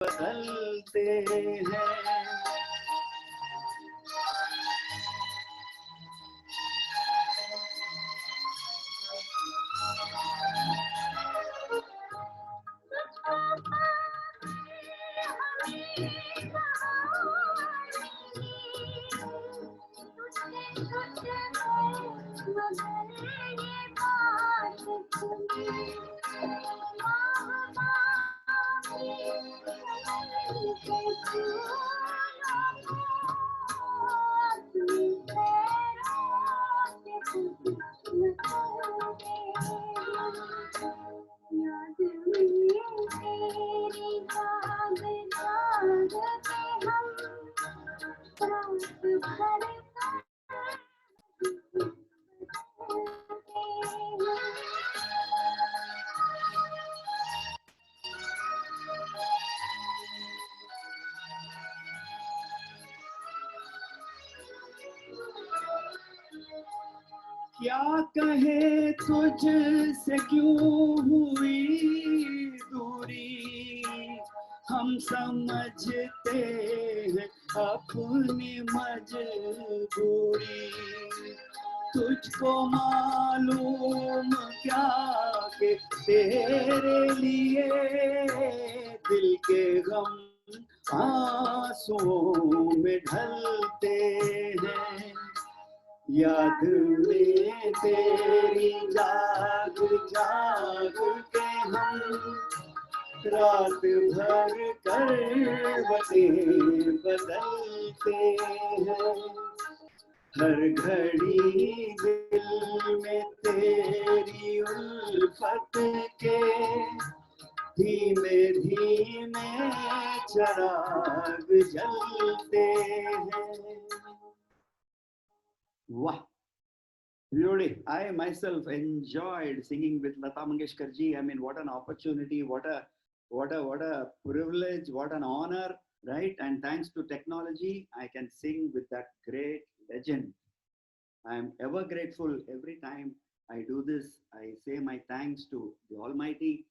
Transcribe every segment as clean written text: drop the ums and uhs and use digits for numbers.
बदलते हैं। क्या कहे तुझसे क्यों हुई दूरी, हम समझते हैं अपनी मजबूरी। तुझको मालूम क्या कि तेरे लिए दिल के गम आंसुओं में ढलते हैं। याद में तेरी जाग जाग के हम रात भर करवटें बदलते हैं। हर घड़ी दिल में तेरी उल्फत के धीमे धीमे चिराग जलते हैं। Wow, beauty. I myself enjoyed singing with Lata Mangeshkar ji. I mean, what an opportunity, what a privilege, what an honor, right? And thanks to technology, I can sing with that great legend. I am ever grateful every time I do this. I say my thanks to the Almighty,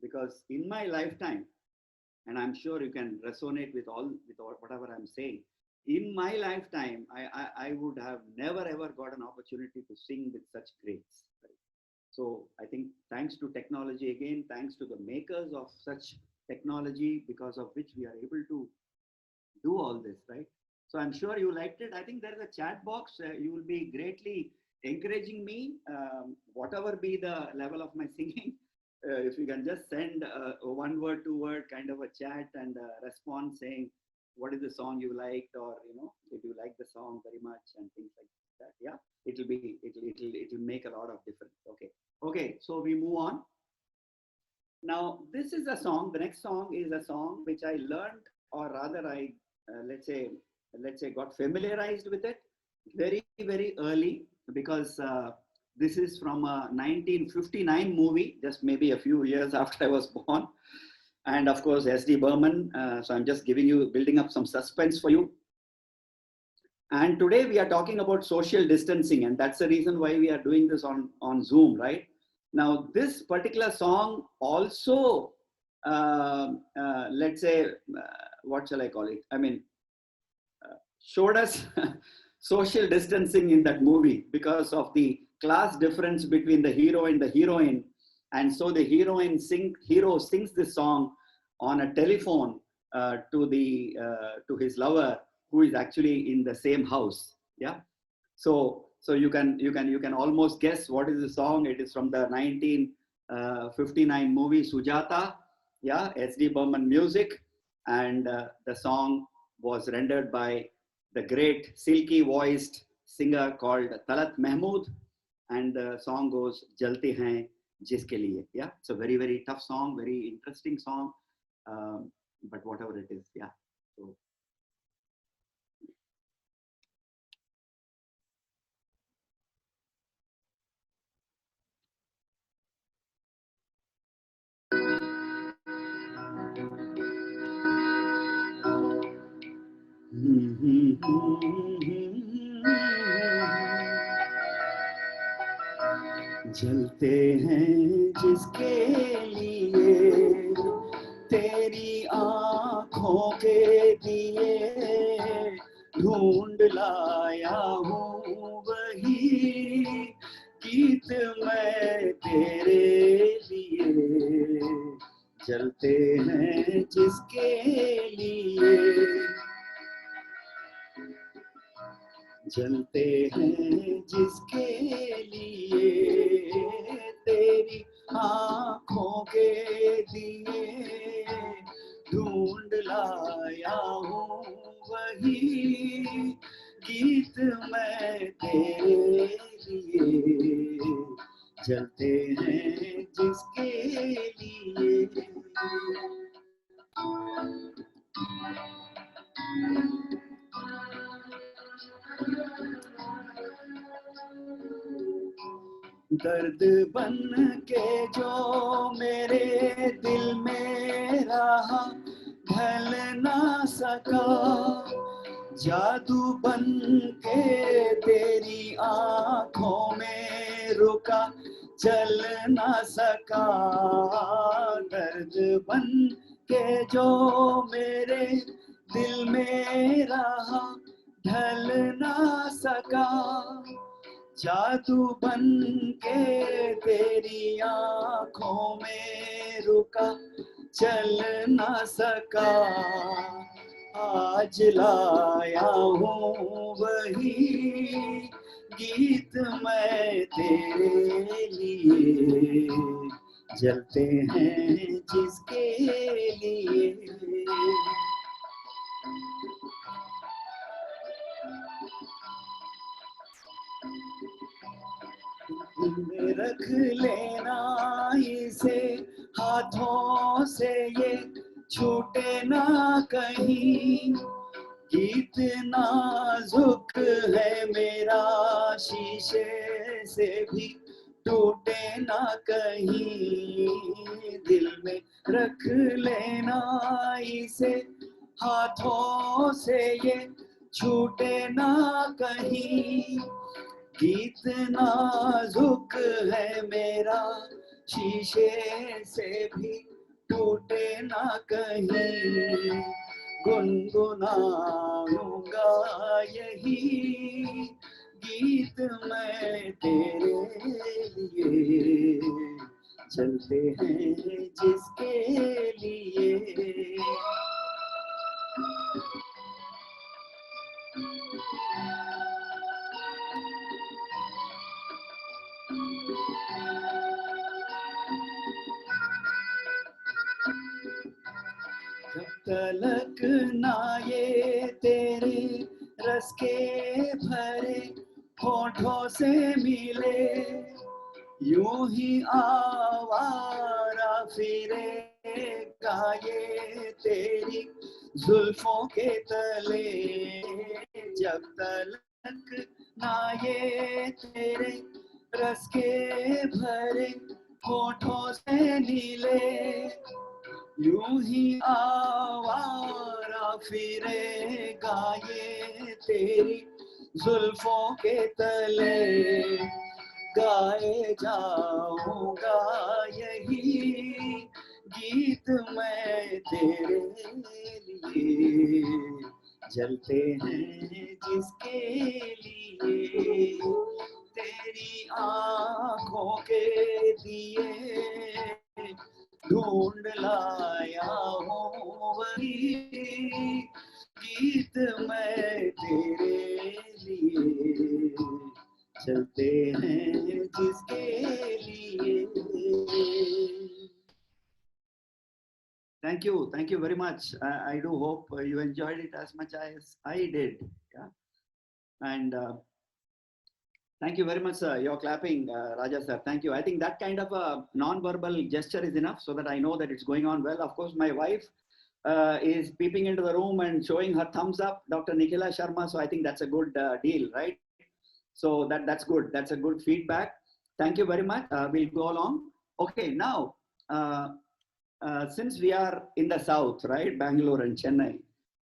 because in my lifetime, and I'm sure you can resonate with all whatever I'm saying. In my lifetime, I would have never ever got an opportunity to sing with such greats. Right? So I think thanks to technology again, thanks to the makers of such technology, because of which we are able to do all this, right? So I'm sure you liked it. I think there is a chat box. You will be greatly encouraging me, whatever be the level of my singing. If you can just send a one word, two word kind of a chat and a response saying, what is the song you liked, or did you like the song very much, and things like that. Yeah, it'll make a lot of difference. Okay, so we move on. Now this is a song. The next song is a song which I learned, or rather I let's say got familiarized with it very early, because this is from a 1959 movie, just maybe a few years after I was born. And of course, SD Burman. So I'm just building up some suspense for you. And today we are talking about social distancing, and that's the reason why we are doing this on Zoom, right? Now, this particular song also, let's say, what shall I call it? I mean, showed us social distancing in that movie because of the class difference between the hero and the heroine. And so the hero sings this song on a telephone to his lover, who is actually in the same house. Yeah. So you can almost guess what is the song. It is from the 1959 movie Sujata. Yeah, SD Burman music, and the song was rendered by the great silky voiced singer called Talat Mahmood, and the song goes Jalte Hain Jiske Liye. Yeah, it's a very tough song, very interesting song, but whatever it is, yeah. So. जलते हैं जिसके लिए तेरी आँखों के दिए ढूंढ लाया हूँ वही गीत मैं तेरे लिए, जलते हैं जिसके लिए, जलते हैं जिसके लिए, तेरी आँखों के दिए ढूंढ लाया हूँ वही गीत मैं तेरे लिए, जलते हैं जिसके लिए। दर्द बन के जो मेरे दिल में रहा ढल ना सका, जादू बन के तेरी आँखों में रुका चल ना सका। दर्द बन के जो मेरे दिल में रहा ढल ना सका, जादू बन के तेरी आँखों में रुका चल ना सका। आज लाया हूँ वही गीत मैं तेरे लिए, जलते हैं जिसके लिए। में रख लेना इसे हाथों से ये छूटे ना कहीं, गीत नाजुक है मेरा शीशे से भी टूटे ना कहीं, दिल में रख लेना इसे हाथों से ये छूटे ना कहीं, गीत नाजुक है मेरा शीशे से भी टूटे ना कहीं, गुनगुनाऊंगा यही गीत मैं तेरे लिए, चलते हैं जिसके लिए। जब तलक ना ये तेरे रस के भरे होठों से मिले, यूं ही आवारा फिरेगा ये तेरी जुल्फों के तले। जब तलक ना ये तेरे रस के भरे होठों से नीले, यूं ही आवारा फिरेगा ये तेरी जुल्फों के तले, गाए जाऊंगा यही गीत मैं तेरे लिए, जलते हैं जिसके लिए, तेरी आँखों के दिए ढूंढ लाया हूँ वही गीत मैं तेरे लिए, चलते हैं जिसके लिए। Thank you very much. I do hope you enjoyed it as much as I did. Yeah, and thank you very much, sir. You're clapping, Raja sir. Thank you. I think that kind of a non-verbal gesture is enough so that I know that it's going on well. Of course, my wife is peeping into the room and showing her thumbs up, Dr. Nikhila Sharma. So I think that's a good deal, right? So that's good. That's a good feedback. Thank you very much. We'll go along. Okay, now, since we are in the south, right, Bangalore and Chennai,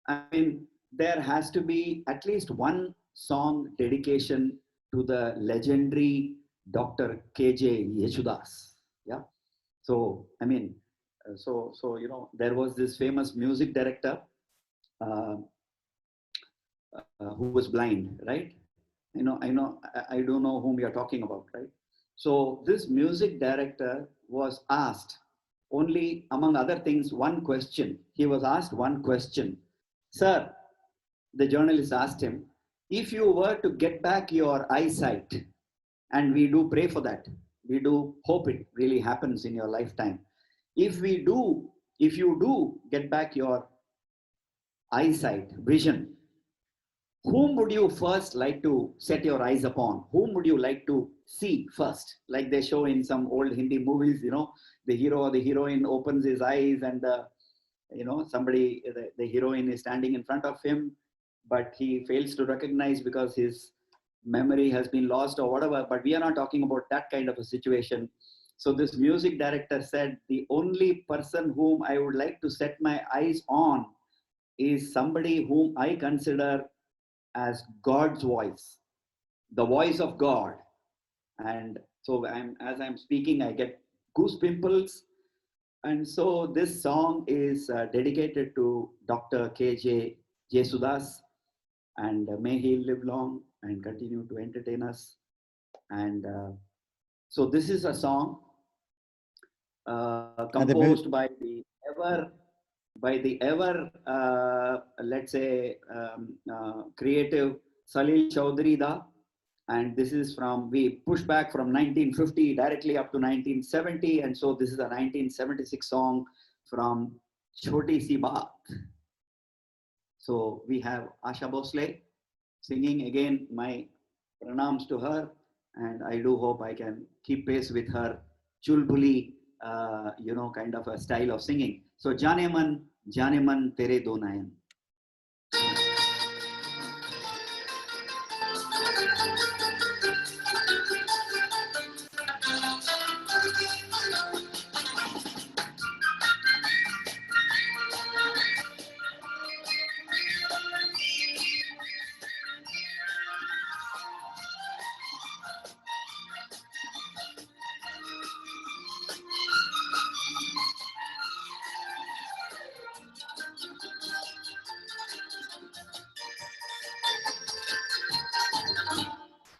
I mean, there has to be at least one song dedication to the legendary Dr. KJ Yesudas. Yeah. So, I mean, So there was this famous music director uh, who was blind, right? I don't know whom you're talking about, right? So this music director was asked only, among other things, one question. He was asked one question. Sir, the journalist asked him, if you were to get back your eyesight, and we do pray for that, we do hope it really happens in your lifetime. If we do, if you do get back your eyesight, vision, whom would you first like to set your eyes upon? Whom would you like to see first? Like they show in some old Hindi movies, the hero or the heroine opens his eyes and somebody, the heroine is standing in front of him, but he fails to recognize because his memory has been lost or whatever. But we are not talking about that kind of a situation. So this music director said, the only person whom I would like to set my eyes on is somebody whom I consider as God's voice, the voice of God. And so as I'm speaking, I get goose pimples. And so this song is dedicated to Dr. K.J. Jesudas, and may he live long and continue to entertain us. And so this is a song composed by the ever let's say creative Salil Chaudhary Da. And this is we push back from 1950 directly up to 1970. And so this is a 1976 song from Choti Si Baat. So we have Asha Bhosle singing. Again, my pranams to her. And I do hope I can keep pace with her chulbuli, kind of a style of singing. So Janeman Tere Do Nayan.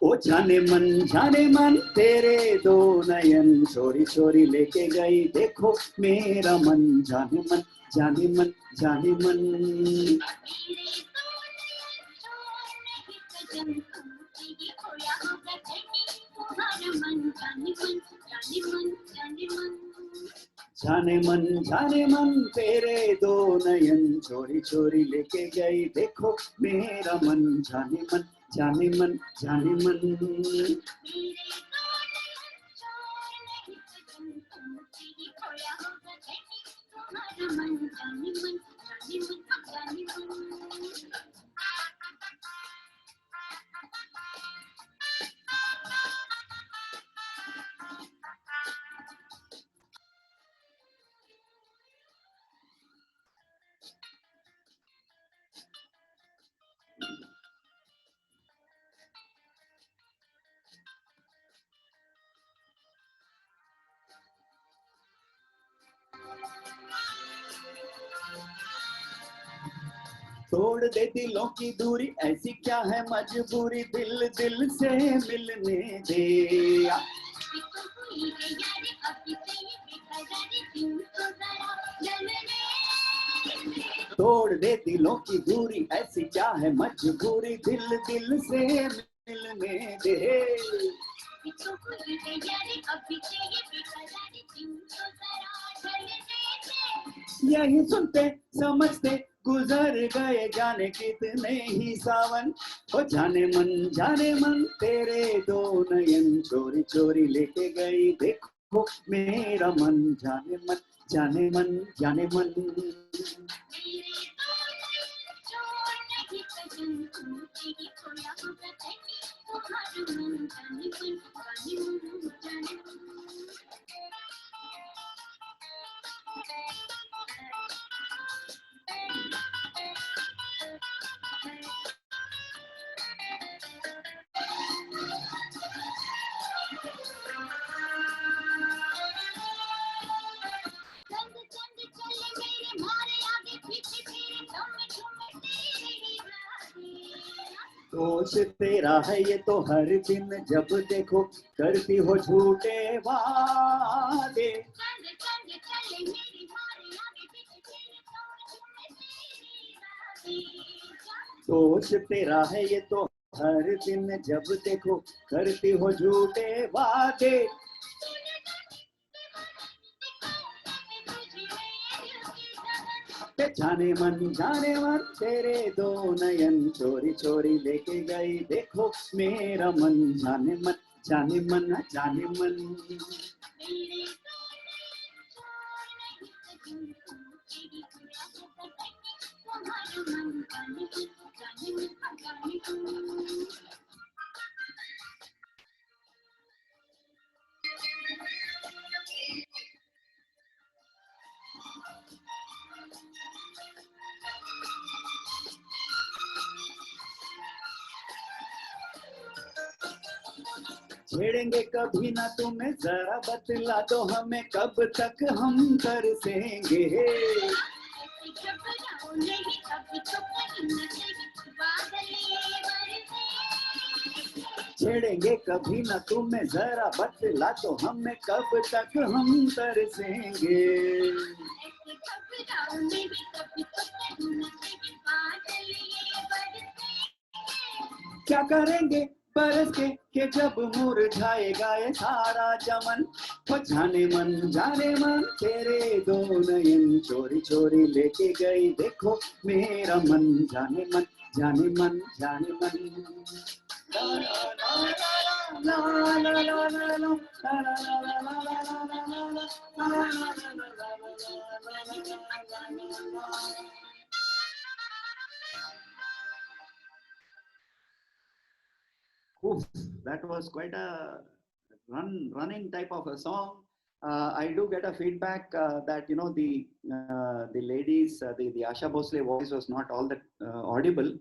ओ जाने मन तेरे दो नयन चोरी चोरी लेके गई देखो मेरा मन जाने मन जाने मन जाने मन जाने मन तेरे दो नयन चोरी चोरी लेके गई देखो मेरा मन जाने मन जाने मन जाने मन तोड़ दे दिलों की दूरी ऐसी क्या है मजबूरी दिल दिल से मिलने दे तोड़ दे दिलों की दूरी ऐसी क्या है मजबूरी दिल दिल से मिलने दे यही सुनते समझते गुजर गए जाने कितने ही सावन ओ जाने मन तेरे दो नयन चोरी चोरी लेके गई देखो मेरा मन जाने मन जाने मन दोष तेरा है ये तो हर दिन जब देखो करती हो झूठे वादे। दोष तेरा है ये तो हर दिन जब देखो करती हो झूठे वादे। जाने मन तेरे दो नयन चोरी चोरी लेके गई देखो मेरा मन। जाने मन जाने मन जाने मन। छेड़ेंगे कभी ना तुम्हें जरा बतला दो हमें कब तक हम तरसेंगे। छेड़ेंगे कभी ना तुम्हें जरा बतला तो हमें कब तक हम तरसेंगे। क्या करेंगे बरस के जब मुरझाएगा ये सारा चमन। जाने मन तेरे दो नयन चोरी चोरी लेके गई देखो मेरा मन। जाने मन जाने मन जाने मन। Oof, that was quite a running type of a song. I do get a feedback that the ladies, the Asha Bhosle voice was not all that audible.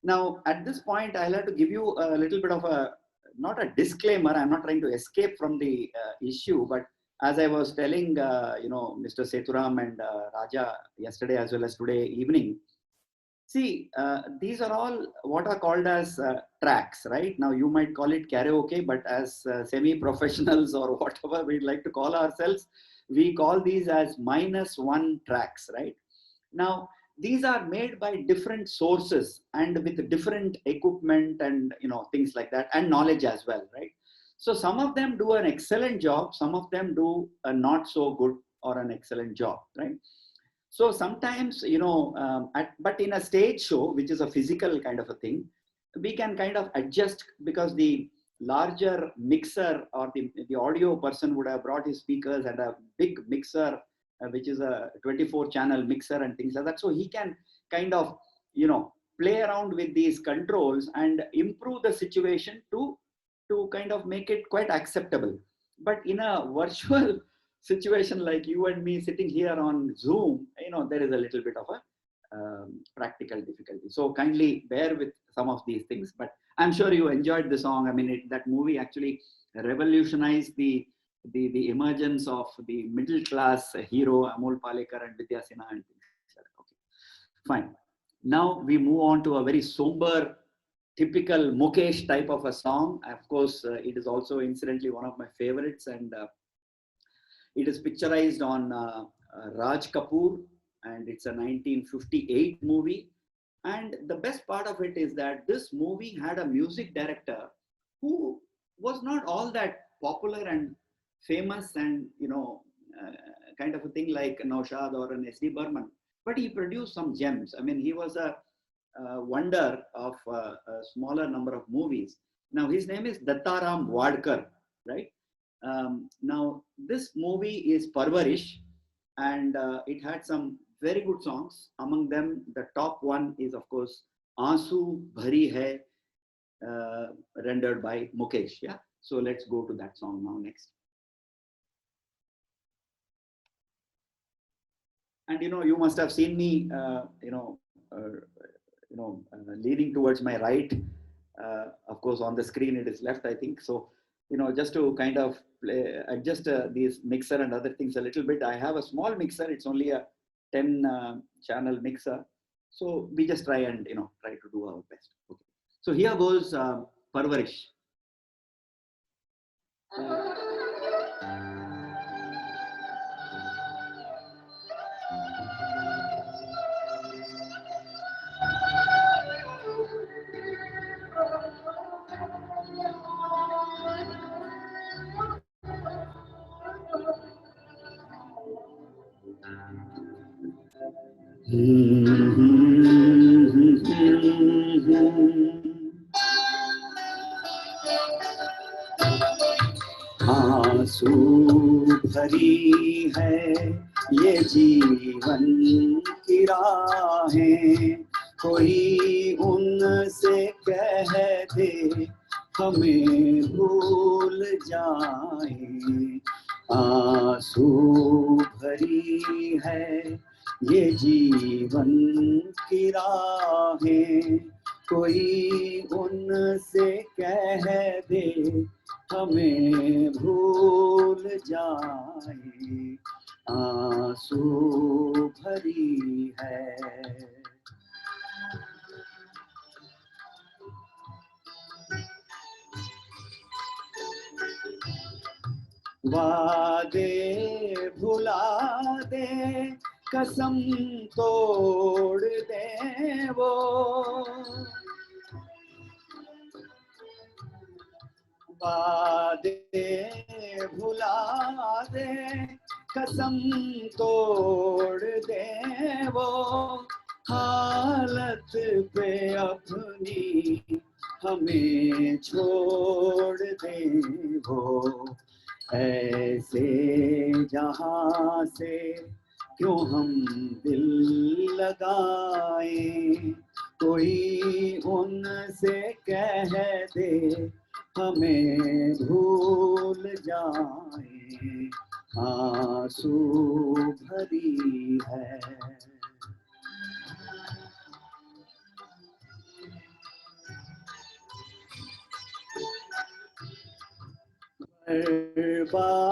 Now at this point, I'll have to give you a little bit of a not a disclaimer. I'm not trying to escape from the issue, but as I was telling Mr. Sethuram and Raja yesterday as well as today evening. See, these are all what are called as tracks, right? Now, you might call it karaoke, but as semi-professionals or whatever we'd like to call ourselves, we call these as -1 tracks, right? Now, these are made by different sources and with different equipment and things like that, and knowledge as well, right? So some of them do an excellent job, some of them do a not so good or an excellent job, right? So sometimes, but in a stage show, which is a physical kind of a thing, we can kind of adjust because the larger mixer or the audio person would have brought his speakers and a big mixer, which is a 24 channel mixer and things like that. So he can kind of, play around with these controls and improve the situation to kind of make it quite acceptable. But in a virtual situation like you and me sitting here on Zoom, there is a little bit of a practical difficulty. So kindly bear with some of these things. But I'm sure you enjoyed the song. I mean, that movie actually revolutionized the emergence of the middle class hero Amol Palekar and Vidya Sinha and things like that. Okay, fine. Now we move on to a very somber, typical Mukesh type of a song. Of course, it is also incidentally one of my favorites, and it is picturized on Raj Kapoor, and it's a 1958 movie. And the best part of it is that this movie had a music director who was not all that popular and famous and, kind of a thing like Naushad or an S.D. Burman, but he produced some gems. I mean, he was a wonder of a smaller number of movies. Now, his name is Dattaram Wadkar, right? Now, this movie is Parvarish, and it had some very good songs. Among them, the top one is, of course, Aansu Bhari Hai, rendered by Mukesh. Yeah, so let's go to that song now next. And you must have seen me, leaning towards my right. Of course, on the screen it is left, I think. So, just to kind of adjust these mixer and other things a little bit, I have a small mixer. It's only a 10 channel mixer. So we just try and, try to do our best. Okay. So here goes Parvarish. आंसू भरी है ये जीवन की राहें, कोई उनसे कह दे हमें भूल जाए। आंसू भरी है ये जीवन की राहें, कोई उनसे कह दे हमें भूल जाए। आंसू भरी है। वादे भुला दे, कसम तोड़ दे वो, वादे भुला दे, कसम तोड़ दे वो, हालत पे अपनी हमें छोड़ दे वो। ऐसे जहां से क्यों हम दिल लगाएं, कोई उनसे कह दे हमें भूल जाए। आंसू भरी है।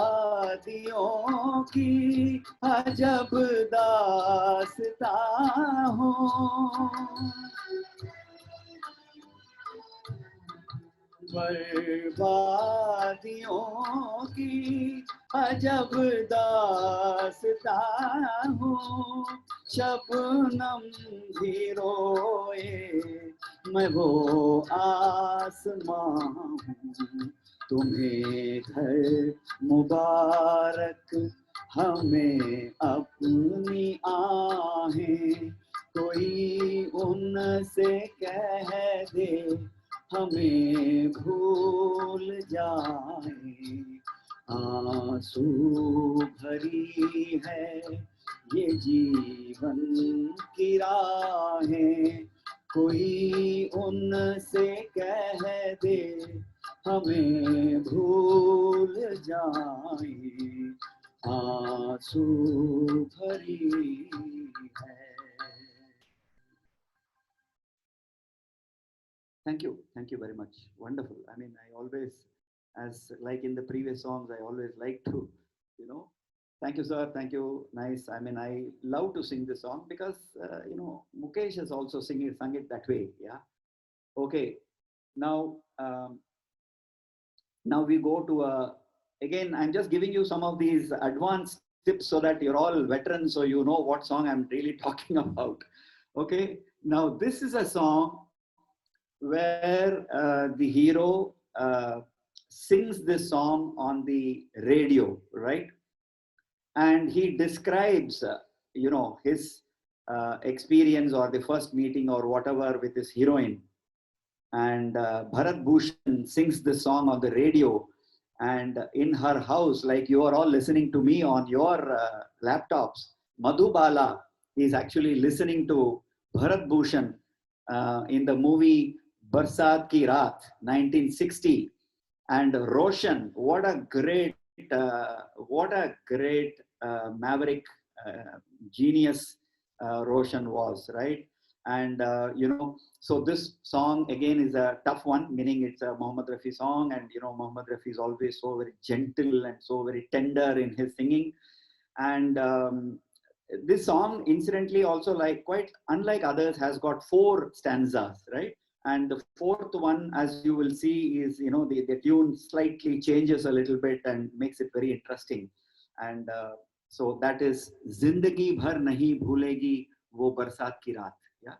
बर्बादियों की अजब दास्तां हो, बर्बादियों की अजब दास्तां हो, शबनम भी रोए मैं वो आसमां हूँ। तुम्हें घर मुबारक हमें अपनी आहें, कोई उनसे कह दे हमें भूल जाए। आंसू भरी है ये जीवन की राहें, कोई उनसे कह दे हमें भूल जाए। आंसू भरी है। Thank you very much. Wonderful. I mean, I always, as like in the previous songs, I always like to, you know, thank you, sir. Thank you. Nice. I mean, I love to sing this song because, Mukesh has also sung it that way. Yeah. Okay. Now, now we go to again, I'm just giving you some of these advanced tips so that you're all veterans, so you know what song I'm really talking about. Okay. Now, this is a song where the hero sings this song on the radio, right? And he describes, his experience or the first meeting or whatever with his heroine. And Bharat Bhushan sings this song on the radio. And in her house, like you are all listening to me on your laptops, Madhubala is actually listening to Bharat Bhushan in the movie Barsat Ki Raat, 1960. And Roshan, what a great maverick genius Roshan was, right? And so this song again is a tough one, meaning it's a Mohammed Rafi song, and Mohammed Rafi is always so very gentle and so very tender in his singing. And this song, incidentally, also like quite unlike others, has got 4 stanzas, right? And the fourth one, as you will see, is, you know, the tune slightly changes a little bit and makes it very interesting. And so that is Zindagi Bhar Nahi Bhulegi Wo Barsat Ki Raat. Yeah.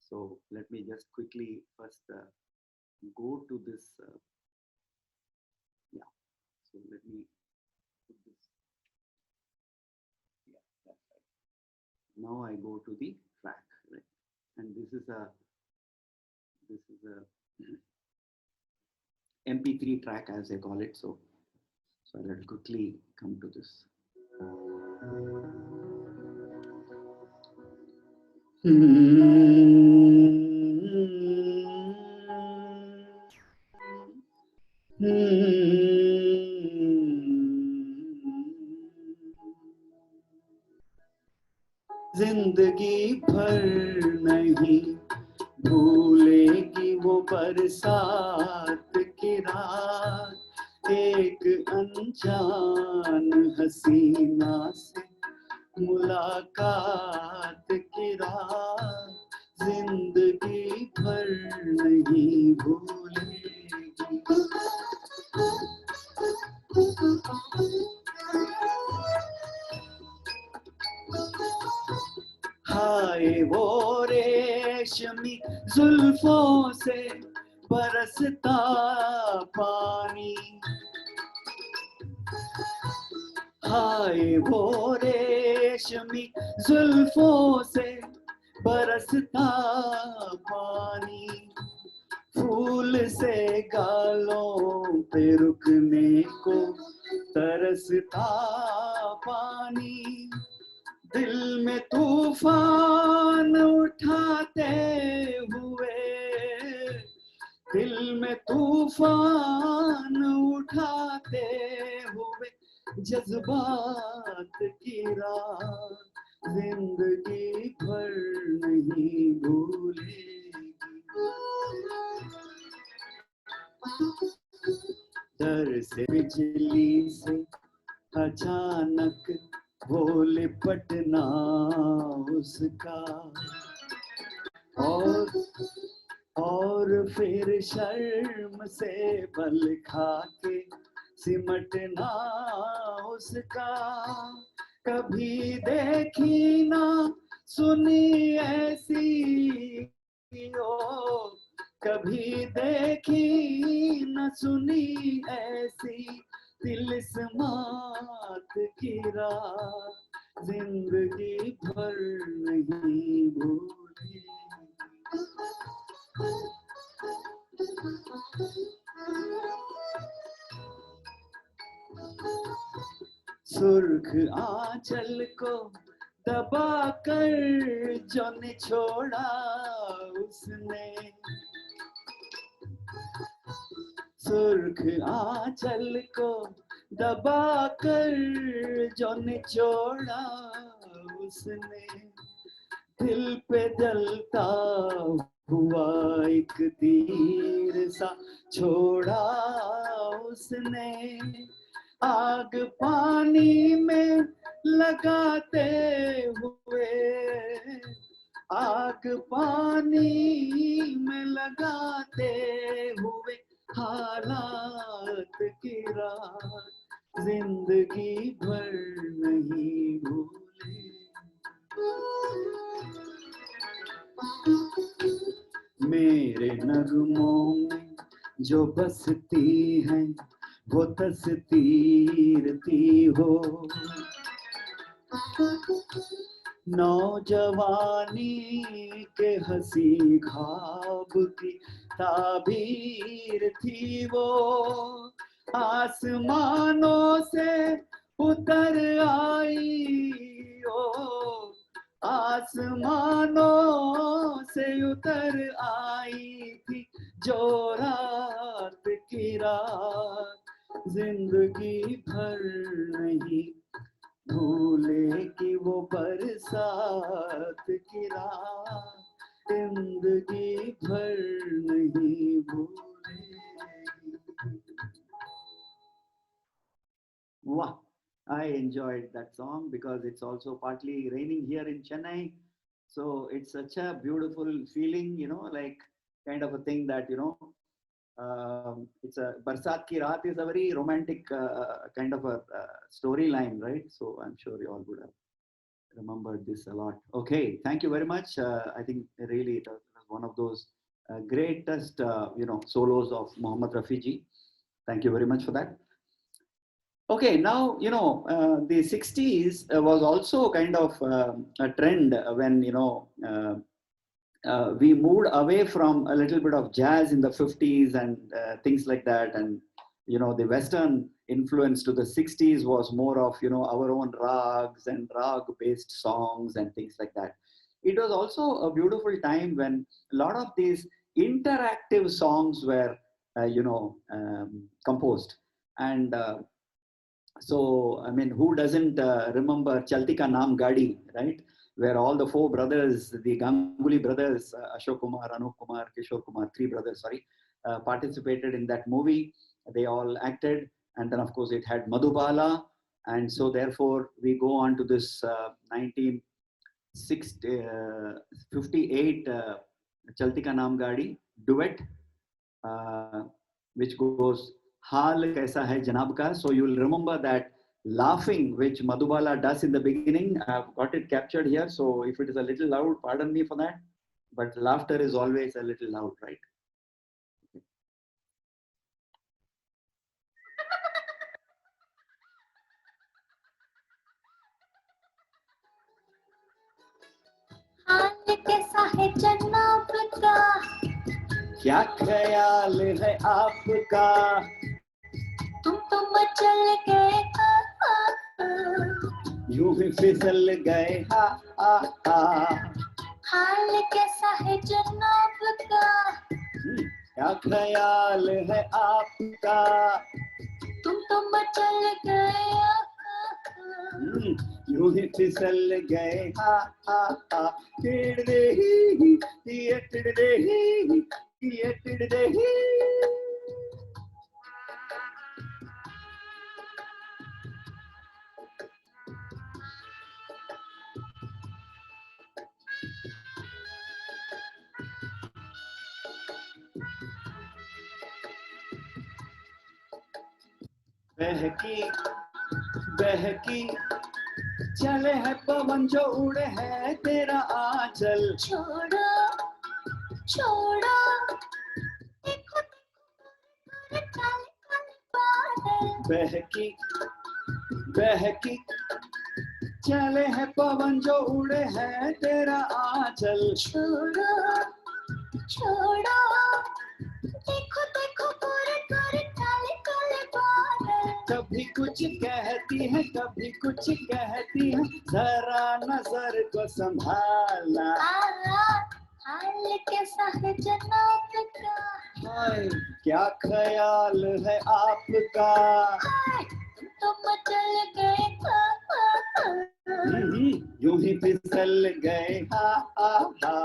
So let me just quickly first go to this. Yeah. So let me put this. Yeah, that's right. Now I go to the track, right? And this is a MP3 track, as I call it. So I'll quickly come to this. जिंदगी भर नहीं भूलेगी वो बरसात की रात, एक अनजान हसीना से मुलाकात की रात, जिंदगी भर नहीं भूलेगी। हाय वो रेशमी जुल्फों से बरसता पानी, हाय वो रेशमी जुल्फों से बरसता पानी, फूल से गालों पे रुकने को तरसता पानी, दिल में तूफान उठाते हुए, दिल में तूफान उठाते हुए जज्बात की रात, जिंदगी भर नहीं भूलेगी। डर से बिजली से अचानक वो लिपटना उसका, और फिर शर्म से बल खा के सिमटना उसका, कभी देखी ना सुनी ऐसी ओ, कभी देखी न सुनी ऐसी तिलिस्मात की रात, जिंदगी भर नहीं भूलेगी। सुर्ख आंचल को दबा कर जो निछोड़ा उसने, सुर्ख आंचल को दबा कर जो निचोड़ा उसने, दिल पे जलता हुआ एक तीर सा छोड़ा उसने, आग पानी में लगाते हुए, आग पानी में लगाते हुए हालात की रात, जिंदगी भर नहीं भूले। मेरे नगमों में जो बसती है वो तस्तीर थी हो, नौजवानी के हंसी ख्वाब की ताबीर थी वो, आसमानों से उतर आई ओ, आसमानों से उतर आई थी जो रात की रात, जिंदगी भर नहीं भूलेगी वो बरसात की रात, जिंदगी भर नहीं भूलेगी। Wow, I enjoyed that song because it's also partly raining here in Chennai. So it's such a beautiful feeling, you know, like kind of a thing that, it's a Barsat Ki Raat is a very romantic kind of a storyline, right? So I'm sure you all would have remembered this a lot. Okay, thank you very much. I think really it was one of those greatest, solos of Mohammad Rafi ji. Thank you very much for that. Okay, now, the 60s was also kind of a trend when, we moved away from a little bit of jazz in the 50s and things like that. And, the Western influence to the 60s was more of, our own rags and rag-based songs and things like that. It was also a beautiful time when a lot of these interactive songs were, composed. And so, I mean, who doesn't remember Chalti Ka Naam Gadi, right? Where all the four brothers, the Ganguly brothers, Ashok Kumar, Anup Kumar, Kishore Kumar, three brothers, sorry, participated in that movie. They all acted. And then, of course, it had Madhubala. And so, therefore, we go on to this 1958 Chalti Ka Naam Gadi duet, which goes, Haal kaisa hai janab ka. So you will remember that laughing which Madhubala does in the beginning. I've got it captured here. So if it is a little loud, pardon me for that. But laughter is always a little loud, right? हाल कैसा है जनाब का, क्या ख्याल है आपका, तुम तो मचल गए यूं ही फिसल गए हा हा हा। हाल कैसा है जनाब का, क्या ख्याल है आपका, तुम तो मचल गए यूं ही फिसल गए हा हा हा। टिड़दे ही ये टिड़दे ही ये टिड़दे ही। बहकी बहकी चले है पवन जो उड़े है तेरा आंचल। छोड़ो छोड़ो, देखो काले काले बादल। बहकी बहकी चले है पवन जो उड़े है तेरा आंचल। छोड़ो छोड़ो, देखो देखो काले काले बादल। कभी कुछ कहती है कभी कुछ कहती है, जरा नजर को संभालना। हाल कैसा है जनाब का, हाय क्या ख्याल है आपका, तो मचल गए यूं ही फिसल गए हा हा हा।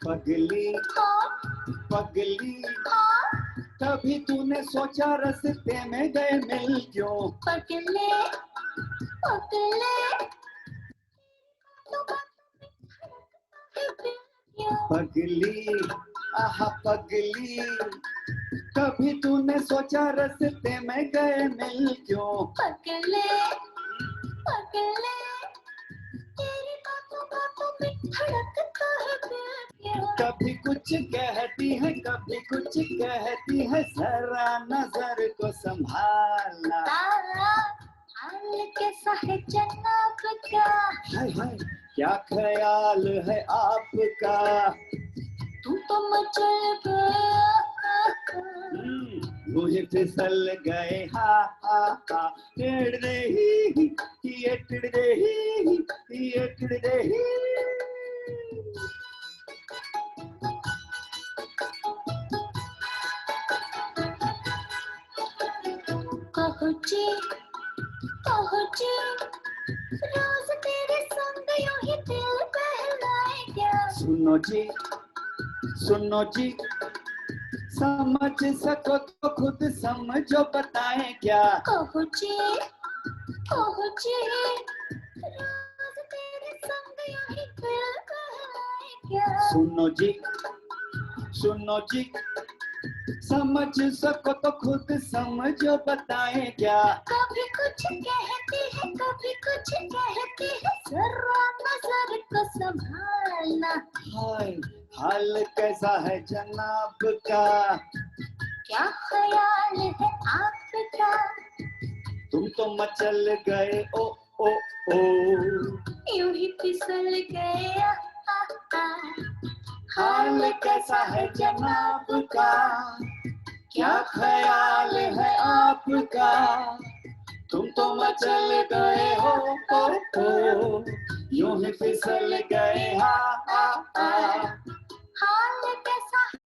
पगली पगली कभी तूने सोचा रास्ते में गए मिल क्यों। पगले पगले पगली आहा पगली कभी तूने सोचा रास्ते में गए मिल क्यों। पगले पगले तेरी बातों में धड़कता है दिल क्यों। कभी कुछ कहती है कभी कुछ कहती है, जरा नजर को संभालना। हाल कैसा है जनाब का, हाय हाय क्या ख्याल है आपका, तुम तो मचल गए मुझे फिसल गए हा हा हा। टिड़दे ही ये टिड़दे ही ये टिड़दे ही। कहो जी रोज तेरे संग यूं ही दिल बहलाए क्या। सुनो जी सुनो जी, समझ सको तो खुद समझो, बताएं क्या। कहो जी, राज तेरे संग यही दिल बहलाए क्या। सुनो जी, सुनो जी, समझ सको तो खुद समझो, बताएं क्या। कभी कुछ कहती है, कभी कुछ कहती है, जरा नजर को संभालना। हाय, हाल कैसा है जनाब का, क्या ख्याल है आपका। तुम तो मचल गए ओ ओ ओ। यूं ही फिसल गए हाल कैसा है जनाब का, क्या ख्याल है आपका, तुम तो मचल गए हो यूं ही फिसल गए हा।